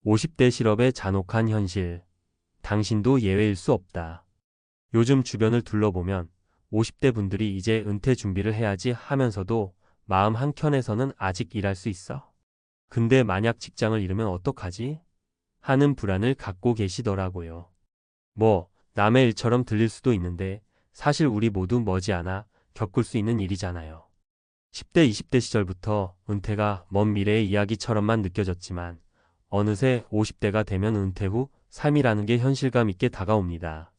50대 실업의 잔혹한 현실. 당신도 예외일 수 없다. 요즘 주변을 둘러보면 50대 분들이 이제 은퇴 준비를 해야지 하면서도 마음 한켠에서는 아직 일할 수 있어. 근데 만약 직장을 잃으면 어떡하지? 하는 불안을 갖고 계시더라고요. 뭐, 남의 일처럼 들릴 수도 있는데 사실 우리 모두 머지않아 겪을 수 있는 일이잖아요. 10대, 20대 시절부터 은퇴가 먼 미래의 이야기처럼만 느껴졌지만 어느새 50대가 되면 은퇴 후 삶이라는 게 현실감 있게 다가옵니다.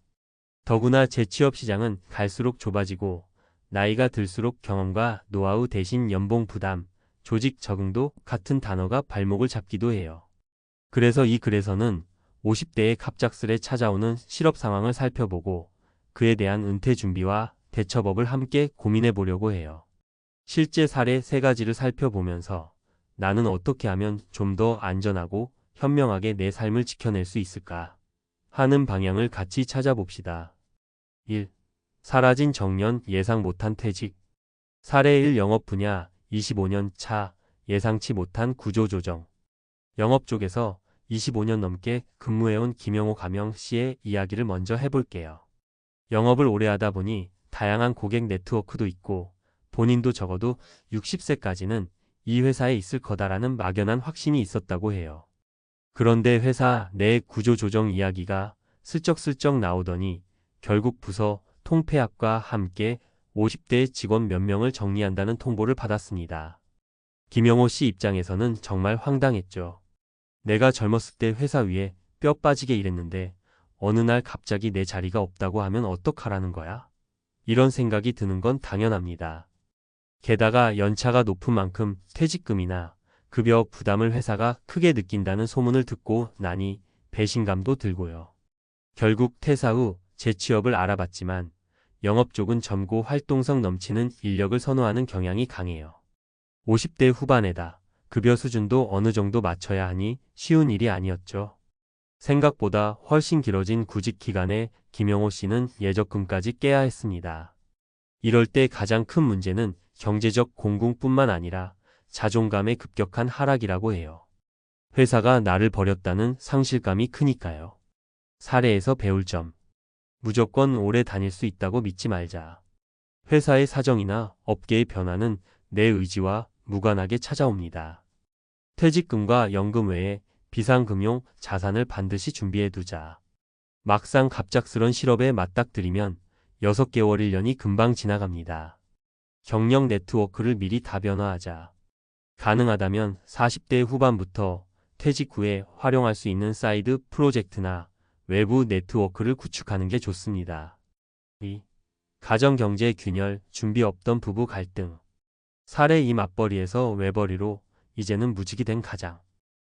더구나 재취업 시장은 갈수록 좁아지고 나이가 들수록 경험과 노하우 대신 연봉 부담, 조직 적응도 같은 단어가 발목을 잡기도 해요. 그래서 이 글에서는 50대에 갑작스레 찾아오는 실업 상황을 살펴보고 그에 대한 은퇴 준비와 대처법을 함께 고민해 보려고 해요. 실제 사례 3가지를 살펴보면서 나는 어떻게 하면 좀 더 안전하고 현명하게 내 삶을 지켜낼 수 있을까 하는 방향을 같이 찾아봅시다. 1. 사라진 정년 예상 못한 퇴직. 사례 1 영업 분야 25년 차 예상치 못한 구조조정. 영업 쪽에서 25년 넘게 근무해온 김영호 가명 씨의 이야기를 먼저 해볼게요. 영업을 오래 하다 보니 다양한 고객 네트워크도 있고 본인도 적어도 60세까지는 이 회사에 있을 거다라는 막연한 확신이 있었다고 해요. 그런데 회사 내 구조조정 이야기가 슬쩍슬쩍 나오더니 결국 부서 통폐합과 함께 50대 직원 몇 명을 정리한다는 통보를 받았습니다. 김영호 씨 입장에서는 정말 황당했죠. 내가 젊었을 때 회사 위에 뼈 빠지게 일했는데 어느 날 갑자기 내 자리가 없다고 하면 어떡하라는 거야? 이런 생각이 드는 건 당연합니다. 게다가 연차가 높은 만큼 퇴직금이나 급여 부담을 회사가 크게 느낀다는 소문을 듣고 나니 배신감도 들고요. 결국 퇴사 후 재취업을 알아봤지만 영업 쪽은 젊고 활동성 넘치는 인력을 선호하는 경향이 강해요. 50대 후반에다 급여 수준도 어느 정도 맞춰야 하니 쉬운 일이 아니었죠. 생각보다 훨씬 길어진 구직 기간에 김영호 씨는 예적금까지 깨야 했습니다. 이럴 때 가장 큰 문제는 경제적 공공뿐만 아니라 자존감의 급격한 하락이라고 해요. 회사가 나를 버렸다는 상실감이 크니까요. 사례에서 배울 점. 무조건 오래 다닐 수 있다고 믿지 말자. 회사의 사정이나 업계의 변화는 내 의지와 무관하게 찾아옵니다. 퇴직금과 연금 외에 비상금용 자산을 반드시 준비해두자. 막상 갑작스런 실업에 맞닥뜨리면 6개월 1년이 금방 지나갑니다. 경력 네트워크를 미리 다변화하자. 가능하다면 40대 후반부터 퇴직 후에 활용할 수 있는 사이드 프로젝트나 외부 네트워크를 구축하는 게 좋습니다. 2. 가정경제 균열, 준비 없던 부부 갈등. 사례 이 맞벌이에서 외벌이로 이제는 무직이 된 가장.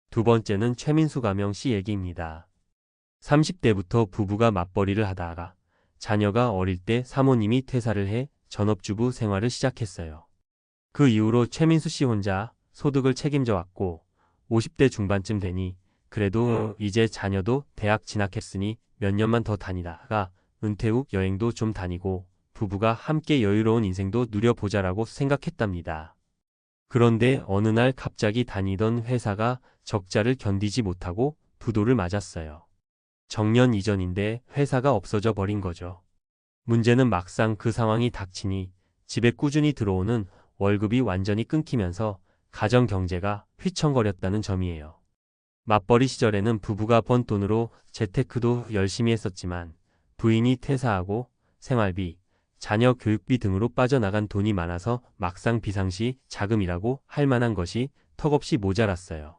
두 번째는 최민수 가명 씨 얘기입니다. 30대부터 부부가 맞벌이를 하다가 자녀가 어릴 때 사모님이 퇴사를 해 전업주부 생활을 시작했어요. 그 이후로 최민수 씨 혼자 소득을 책임져 왔고 50대 중반쯤 되니 그래도 이제 자녀도 대학 진학했으니 몇 년만 더 다니다가 은퇴 후 여행도 좀 다니고 부부가 함께 여유로운 인생도 누려보자라고 생각했답니다. 그런데 어느 날 갑자기 다니던 회사가 적자를 견디지 못하고 부도를 맞았어요. 정년 이전인데 회사가 없어져 버린 거죠. 문제는 막상 그 상황이 닥치니 집에 꾸준히 들어오는 월급이 완전히 끊기면서 가정 경제가 휘청거렸다는 점이에요. 맞벌이 시절에는 부부가 번 돈으로 재테크도 열심히 했었지만 부인이 퇴사하고 생활비, 자녀 교육비 등으로 빠져나간 돈이 많아서 막상 비상시 자금이라고 할 만한 것이 턱없이 모자랐어요.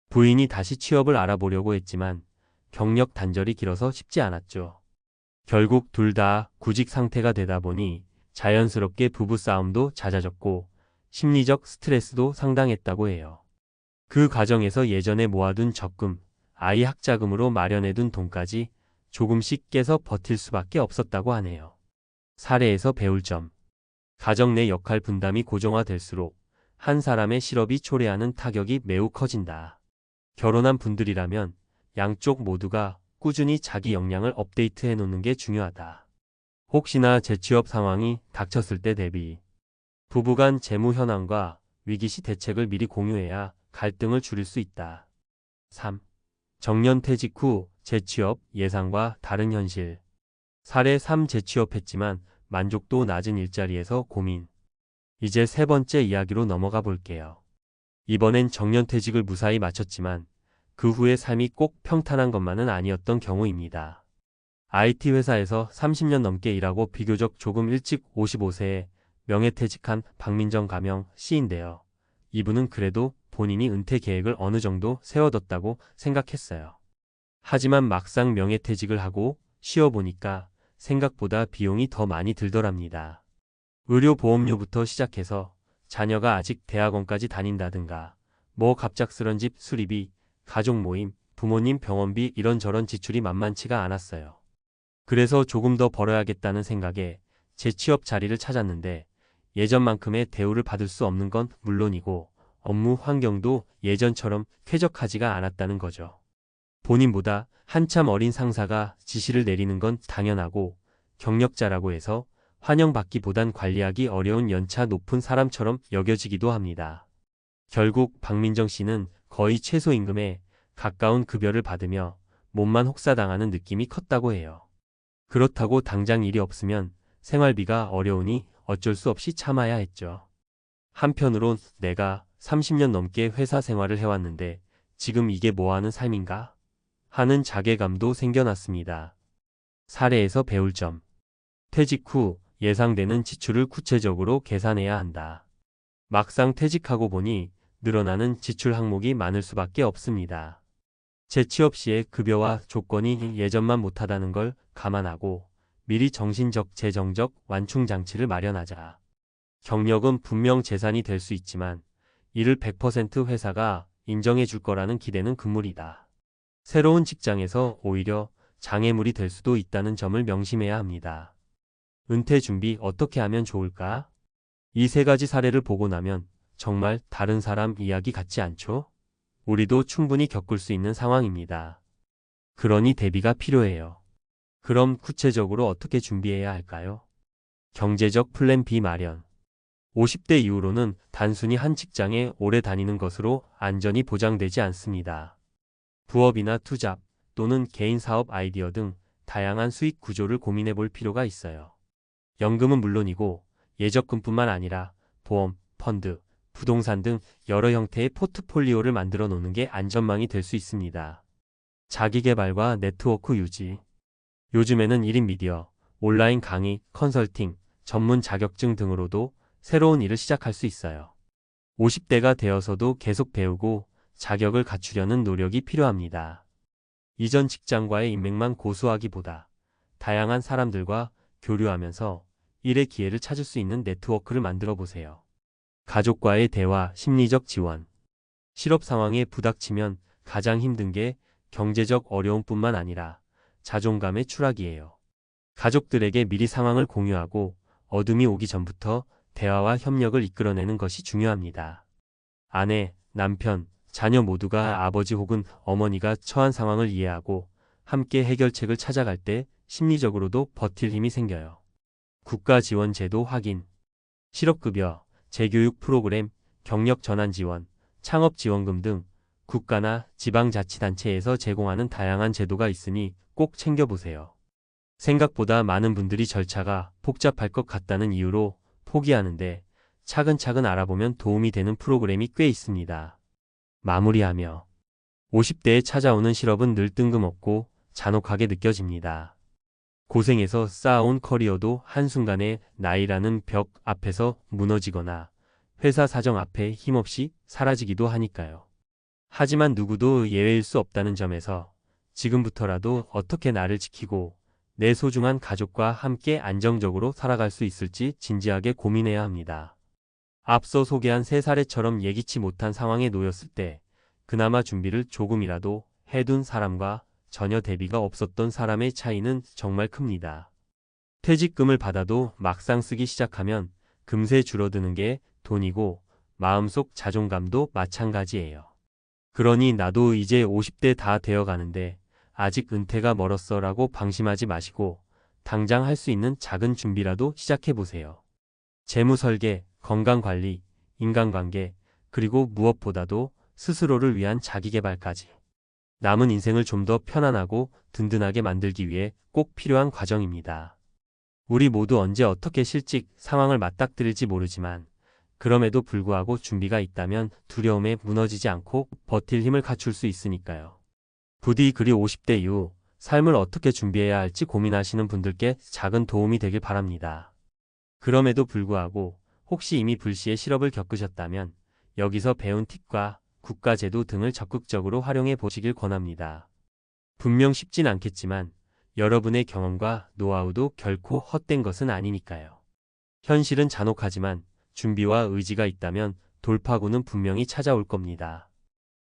부인이 다시 취업을 알아보려고 했지만 경력 단절이 길어서 쉽지 않았죠. 결국 둘 다 구직 상태가 되다 보니 자연스럽게 부부싸움도 잦아졌고 심리적 스트레스도 상당했다고 해요. 그 과정에서 예전에 모아둔 적금, 아이 학자금으로 마련해둔 돈까지 조금씩 깨서 버틸 수밖에 없었다고 하네요. 사례에서 배울 점. 가정 내 역할 분담이 고정화될수록 한 사람의 실업이 초래하는 타격이 매우 커진다. 결혼한 분들이라면 양쪽 모두가 꾸준히 자기 역량을 업데이트해 놓는 게 중요하다. 혹시나 재취업 상황이 닥쳤을 때 대비. 부부간 재무 현황과 위기시 대책을 미리 공유해야 갈등을 줄일 수 있다. 3. 정년퇴직 후 재취업 예상과 다른 현실. 사례 3 재취업했지만 만족도 낮은 일자리에서 고민. 이제 세 번째 이야기로 넘어가 볼게요. 이번엔 정년퇴직을 무사히 마쳤지만 그 후의 삶이 꼭 평탄한 것만은 아니었던 경우입니다. IT 회사에서 30년 넘게 일하고 비교적 조금 일찍 55세에 명예퇴직한 박민정 가명 씨인데요. 이분은 그래도 본인이 은퇴 계획을 어느 정도 세워뒀다고 생각했어요. 하지만 막상 명예퇴직을 하고 쉬어보니까 생각보다 비용이 더 많이 들더랍니다. 의료보험료부터 시작해서 자녀가 아직 대학원까지 다닌다든가 뭐 갑작스런 집 수리비, 가족 모임, 부모님 병원비 이런저런 지출이 만만치가 않았어요. 그래서 조금 더 벌어야겠다는 생각에 재취업 자리를 찾았는데 예전만큼의 대우를 받을 수 없는 건 물론이고 업무 환경도 예전처럼 쾌적하지가 않았다는 거죠. 본인보다 한참 어린 상사가 지시를 내리는 건 당연하고 경력자라고 해서 환영받기보단 관리하기 어려운 연차 높은 사람처럼 여겨지기도 합니다. 결국 박민정 씨는 거의 최소임금에 가까운 급여를 받으며 몸만 혹사당하는 느낌이 컸다고 해요. 그렇다고 당장 일이 없으면 생활비가 어려우니 어쩔 수 없이 참아야 했죠. 한편으론 내가 30년 넘게 회사 생활을 해왔는데 지금 이게 뭐하는 삶인가? 하는 자괴감도 생겨났습니다. 사례에서 배울 점. 퇴직 후 예상되는 지출을 구체적으로 계산해야 한다. 막상 퇴직하고 보니 늘어나는 지출 항목이 많을 수밖에 없습니다. 재취업 시의 급여와 조건이 예전만 못하다는 걸 감안하고 미리 정신적 재정적 완충 장치를 마련하자. 경력은 분명 재산이 될 수 있지만 이를 100% 회사가 인정해 줄 거라는 기대는 금물이다. 새로운 직장에서 오히려 장애물이 될 수도 있다는 점을 명심해야 합니다. 은퇴 준비 어떻게 하면 좋을까? 이 세 가지 사례를 보고 나면 정말 다른 사람 이야기 같지 않죠? 우리도 충분히 겪을 수 있는 상황입니다. 그러니 대비가 필요해요. 그럼 구체적으로 어떻게 준비해야 할까요? 경제적 플랜 B 마련. 50대 이후로는 단순히 한 직장에 오래 다니는 것으로 안전이 보장되지 않습니다. 부업이나 투잡 또는 개인 사업 아이디어 등 다양한 수익 구조를 고민해 볼 필요가 있어요. 연금은 물론이고 예적금뿐만 아니라 보험, 펀드, 부동산 등 여러 형태의 포트폴리오를 만들어 놓는 게 안전망이 될 수 있습니다. 자기계발과 네트워크 유지. 요즘에는 1인 미디어, 온라인 강의, 컨설팅, 전문 자격증 등으로도 새로운 일을 시작할 수 있어요. 50대가 되어서도 계속 배우고 자격을 갖추려는 노력이 필요합니다. 이전 직장과의 인맥만 고수하기보다 다양한 사람들과 교류하면서 일의 기회를 찾을 수 있는 네트워크를 만들어 보세요. 가족과의 대화, 심리적 지원. 실업 상황에 부닥치면 가장 힘든 게 경제적 어려움뿐만 아니라 자존감의 추락이에요. 가족들에게 미리 상황을 공유하고 어둠이 오기 전부터 대화와 협력을 이끌어내는 것이 중요합니다. 아내, 남편, 자녀 모두가 아버지 혹은 어머니가 처한 상황을 이해하고 함께 해결책을 찾아갈 때 심리적으로도 버틸 힘이 생겨요. 국가 지원 제도 확인. 실업급여, 재교육 프로그램, 경력 전환 지원, 창업 지원금 등 국가나 지방자치단체에서 제공하는 다양한 제도가 있으니 꼭 챙겨보세요. 생각보다 많은 분들이 절차가 복잡할 것 같다는 이유로 포기하는데 차근차근 알아보면 도움이 되는 프로그램이 꽤 있습니다. 마무리하며 50대에 찾아오는 실업은 늘 뜬금없고 잔혹하게 느껴집니다. 고생해서 쌓아온 커리어도 한순간에 나이라는 벽 앞에서 무너지거나 회사 사정 앞에 힘없이 사라지기도 하니까요. 하지만 누구도 예외일 수 없다는 점에서 지금부터라도 어떻게 나를 지키고 내 소중한 가족과 함께 안정적으로 살아갈 수 있을지 진지하게 고민해야 합니다. 앞서 소개한 세 사례처럼 예기치 못한 상황에 놓였을 때 그나마 준비를 조금이라도 해둔 사람과 전혀 대비가 없었던 사람의 차이는 정말 큽니다. 퇴직금을 받아도 막상 쓰기 시작하면 금세 줄어드는 게 돈이고 마음속 자존감도 마찬가지예요. 그러니 나도 이제 50대 다 되어가는데 아직 은퇴가 멀었어 라고 방심하지 마시고 당장 할 수 있는 작은 준비라도 시작해보세요. 재무 설계, 건강관리, 인간관계, 그리고 무엇보다도 스스로를 위한 자기계발까지. 남은 인생을 좀 더 편안하고 든든하게 만들기 위해 꼭 필요한 과정입니다. 우리 모두 언제 어떻게 실직 상황을 맞닥뜨릴지 모르지만 그럼에도 불구하고 준비가 있다면 두려움에 무너지지 않고 버틸 힘을 갖출 수 있으니까요. 부디 그리 50대 이후 삶을 어떻게 준비해야 할지 고민하시는 분들께 작은 도움이 되길 바랍니다. 그럼에도 불구하고 혹시 이미 불시의 실업을 겪으셨다면 여기서 배운 팁과 국가제도 등을 적극적으로 활용해 보시길 권합니다. 분명 쉽진 않겠지만 여러분의 경험과 노하우도 결코 헛된 것은 아니니까요. 현실은 잔혹하지만 준비와 의지가 있다면 돌파구는 분명히 찾아올 겁니다.